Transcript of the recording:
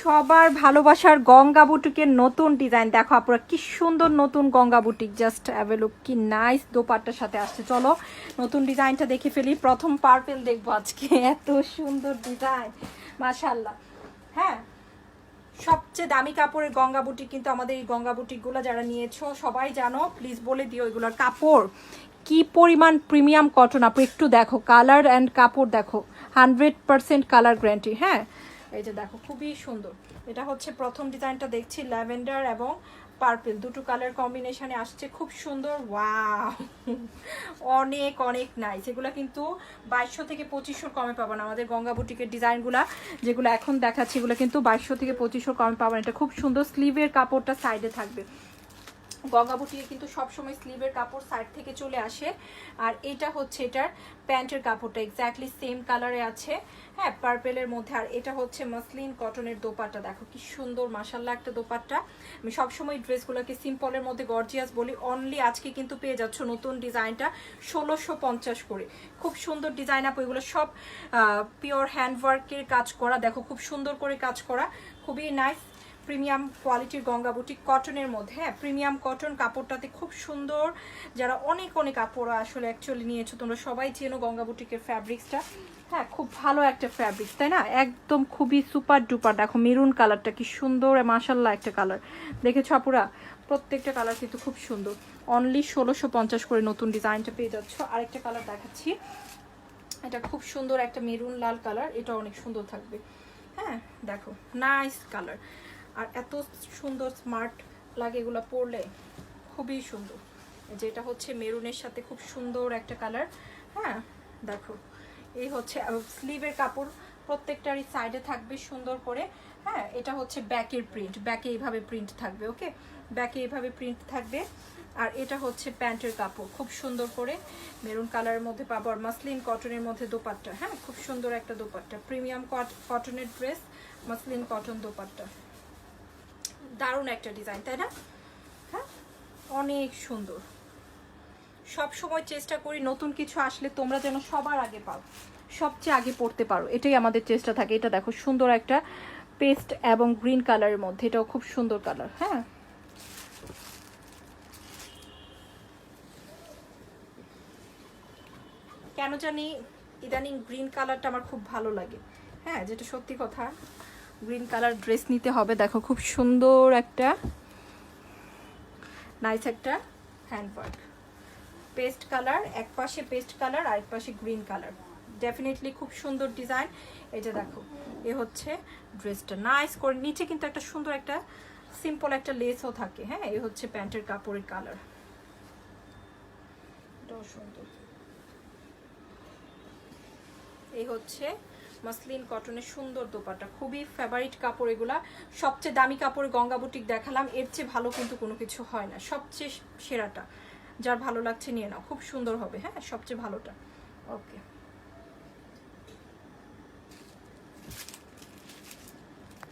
সবার ভালোবাসার গঙ্গা বুটিকের নতুন ডিজাইন দেখো আপনারা কি সুন্দর নতুন গঙ্গা বুটিক জাস্ট অ্যাভেলেবল কি নাইস দোপাট্টার সাথে আসছে। চলো নতুন ডিজাইনটা দেখে ফেলি। প্রথম পার্পেল দেখবো আজকে, এত সুন্দর ডিজাইন মাশাআল্লাহ। হ্যাঁ, সবচেয়ে দামি কাপড়ের গঙ্গা বুটিক কিন্তু আমাদের এই গঙ্গা বুটিকগুলো যারা নিয়েছো সবাই জানো, প্লিজ বলে দিও এগুলোর কাপড় কি পরিমাণ প্রিমিয়াম কটন। আপু একটু দেখো কালার অ্যান্ড কাপড় দেখো, 100% কালার গ্যারান্টি। হ্যাঁ, এই যে দেখো খুবই সুন্দর। এটা হচ্ছে প্রথম ডিজাইনটা দেখছি, ল্যাভেন্ডার এবং পার্পল দুটো কালার কম্বিনেশনে আসছে, খুব সুন্দর। ওয়াও, অনেক অনেক নাইস। এগুলো কিন্তু 2200 থেকে 2500 কমে পাবো না। আমাদের গঙ্গা বুটিকের ডিজাইনগুলো যেগুলো এখন দেখাচ্ছি এগুলো কিন্তু 2200 থেকে 2500 কমে পাবো না। এটা খুব সুন্দর, স্লিভের কাপড়টা সাইডে থাকবে। গঙ্গা বুটিকে কিন্তু সবসময় স্লিভের কাপড় সাইড থেকে চলে আসে। আর এটা হচ্ছে এটার প্যান্টের কাপড়টা এক্স্যাক্টলি সেম কালারে আছে, হ্যাঁ, পার্পেলের মধ্যে। আর এটা হচ্ছে মাসলিন কটনের দোপাট্টা, দেখো কি সুন্দর মাশাআল্লাহ একটা দোপাট্টা। আমি সবসময় ড্রেসগুলোকে সিম্পলের মধ্যে গর্জিয়াস বলি, অনলি আজকে কিন্তু পেয়ে যাচ্ছ নতুন ডিজাইনটা 1650 করে। খুব সুন্দর ডিজাইন আপু, এগুলো সব পিওর হ্যান্ডওয়ার্কের কাজ করা, দেখো খুব সুন্দর করে কাজ করা, খুবই নাইস প্রিমিয়াম কোয়ালিটির গঙ্গা বুটিক কটনের মধ্যে। হ্যাঁ, প্রিমিয়াম কটন কাপড়টাতে খুব সুন্দর। যারা অনেক অনেক কাপড় আসলে অ্যাকচুয়ালি নিয়েছো তোমরা সবাই চেনো গঙ্গা বুটিকের ফ্যাব্রিক্সটা। হ্যাঁ, খুব ভালো একটা ফ্যাব্রিক্স, তাই না? একদম খুবই সুপার ডুপার। দেখো মেরুন কালারটা কি সুন্দর, মাশাআল্লাহ একটা কালার। দেখেছো আপুরা, প্রত্যেকটা কালার কিন্তু খুব সুন্দর। অনলি 1650 করে নতুন ডিজাইনটা পেয়ে যাচ্ছ। আরেকটা কালার দেখাচ্ছি, এটা খুব সুন্দর একটা মেরুন লাল কালার, এটা অনেক সুন্দর থাকবে। হ্যাঁ দেখো নাইস কালার, আর এত সুন্দর স্মার্ট লাগে এগুলো পরলে, খুবই সুন্দর। যেটা হচ্ছে মেরুনের সাথে খুব সুন্দর একটা কালার। হ্যাঁ দেখো, এই হচ্ছে স্লিভের কাপড় প্রত্যেকটারই সাইডে থাকবে সুন্দর করে। হ্যাঁ, এটা হচ্ছে ব্যাকের প্রিন্ট, ব্যাকে এইভাবে প্রিন্ট থাকবে। ওকে, ব্যাকে এইভাবে প্রিন্ট থাকবে। আর এটা হচ্ছে প্যান্টের কাপড়, খুব সুন্দর করে মেরুন কালারের মধ্যে পাবো। আর মাসলিন কটনের মধ্যে দোপাট্টা, হ্যাঁ খুব সুন্দর একটা দোপাট্টা, প্রিমিয়াম কটনের ড্রেস, মাসলিন কটন দোপাট্টা, দারুণ একটা ডিজাইন তাই না? হ্যাঁ, অনেক সুন্দর। সব সময় চেষ্টা করি নতুন কিছু আসলে তোমরা যেন সবার আগে পাও, সবচেয়ে আগে পড়তে পারো, এটাই আমাদের চেষ্টা থাকে। এটা দেখো সুন্দর একটা পেস্ট এবং গ্রিন কালারের মধ্যে, এটাও খুব সুন্দর কালার। হ্যাঁ, কেন জানি ইদানিং গ্রিন কালারটা আমার খুব ভালো লাগে। হ্যাঁ, যেটা সত্যি কথা, গ্রিন কালার ড্রেস নিতে হবে। দেখো খুব সুন্দর একটা নাইস একটা হ্যান্ডওয়ার্ক, পেস্ট কালার, এক পাশে পেস্ট কালার আর এক পাশে গ্রিন কালার, ডেফিনেটলি খুব সুন্দর ডিজাইন। এই যে দেখো, এ হচ্ছে ড্রেসটা নাইস করে, নিচে কিন্তু একটা সুন্দর একটা সিম্পল একটা লেসও থাকে। হ্যাঁ, এই হচ্ছে প্যান্টের কাপড়ের কালার, এটাও সুন্দর। এই হচ্ছে মাসলিন কটনের সুন্দর দোপাট্টা, খুবই ফেভারিট কাপড় এগুলা। সবচেয়ে দামি কাপড় গঙ্গা বুটিক দেখালাম, এর চেয়ে ভালো কিন্তু কোনো কিছু হয় না, সবচেয়ে সেরাটা। যার ভালো লাগছে নিয়ে নাও, খুব সুন্দর হবে। হ্যাঁ, সবচেয়ে ভালোটা। ওকে।